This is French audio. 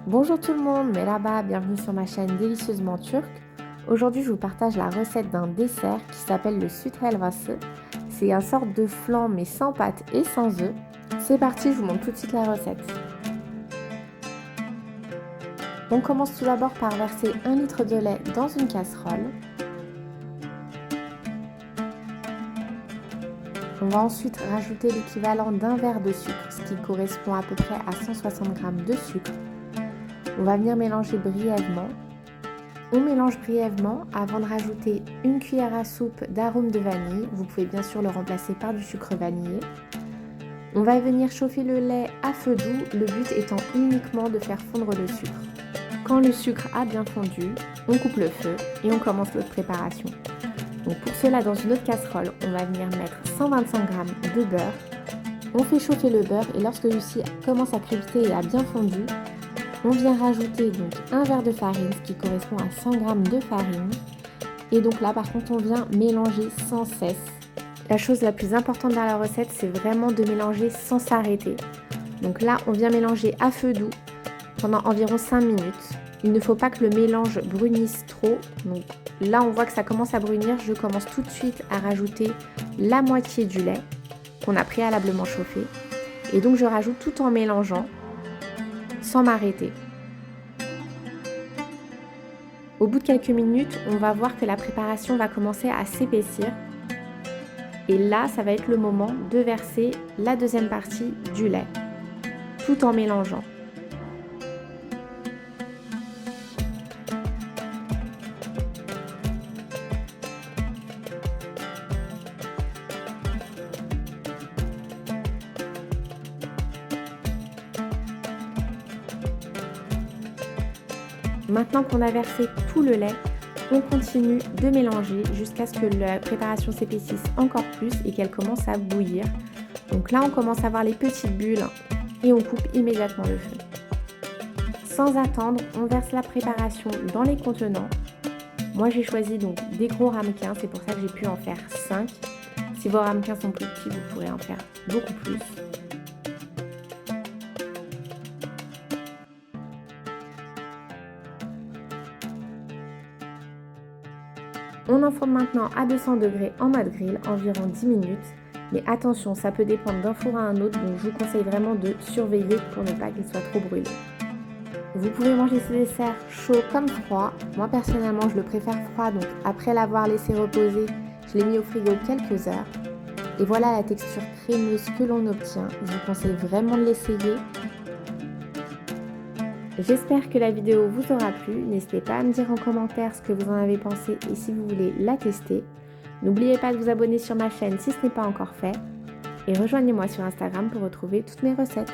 Bonjour tout le monde, merhaba, bienvenue sur ma chaîne Délicieusement Turque. Aujourd'hui je vous partage la recette d'un dessert qui s'appelle le süt helvası. C'est une sorte de flan mais sans pâte et sans œufs. C'est parti, je vous montre tout de suite la recette. On commence tout d'abord par verser 1 litre de lait dans une casserole. On va ensuite rajouter l'équivalent d'un verre de sucre, ce qui correspond à peu près à 160 g de sucre. On va venir mélanger brièvement. On mélange brièvement avant de rajouter une cuillère à soupe d'arôme de vanille. Vous pouvez bien sûr le remplacer par du sucre vanillé. On va venir chauffer le lait à feu doux, le but étant uniquement de faire fondre le sucre. Quand le sucre a bien fondu, on coupe le feu et on commence notre préparation. Donc pour cela, dans une autre casserole, on va venir mettre 125 g de beurre. On fait chauffer le beurre et lorsque celui-ci commence à crépiter et a bien fondu, on vient rajouter donc un verre de farine, ce qui correspond à 100 g de farine. Et donc là, par contre, on vient mélanger sans cesse. La chose la plus importante dans la recette, c'est vraiment de mélanger sans s'arrêter. Donc là, on vient mélanger à feu doux pendant environ 5 minutes. Il ne faut pas que le mélange brunisse trop. Donc là, on voit que ça commence à brunir. Je commence tout de suite à rajouter la moitié du lait qu'on a préalablement chauffé. Et donc, je rajoute tout en mélangeant sans m'arrêter. Au bout de quelques minutes, on va voir que la préparation va commencer à s'épaissir. Et là, ça va être le moment de verser la deuxième partie du lait, tout en mélangeant. Maintenant qu'on a versé tout le lait, on continue de mélanger jusqu'à ce que la préparation s'épaississe encore plus et qu'elle commence à bouillir. Donc là, on commence à voir les petites bulles et on coupe immédiatement le feu. Sans attendre, on verse la préparation dans les contenants. Moi, j'ai choisi donc des gros ramequins, c'est pour ça que j'ai pu en faire 5. Si vos ramequins sont plus petits, vous pourrez en faire beaucoup plus. On enfourne maintenant à 200 degrés en mode grill, environ 10 minutes. Mais attention, ça peut dépendre d'un four à un autre, donc je vous conseille vraiment de surveiller pour ne pas qu'il soit trop brûlé. Vous pouvez manger ce dessert chaud comme froid. Moi personnellement, je le préfère froid, donc après l'avoir laissé reposer, je l'ai mis au frigo quelques heures. Et voilà la texture crémeuse que l'on obtient. Je vous conseille vraiment de l'essayer. J'espère que la vidéo vous aura plu, n'hésitez pas à me dire en commentaire ce que vous en avez pensé et si vous voulez la tester. N'oubliez pas de vous abonner sur ma chaîne si ce n'est pas encore fait et rejoignez-moi sur Instagram pour retrouver toutes mes recettes.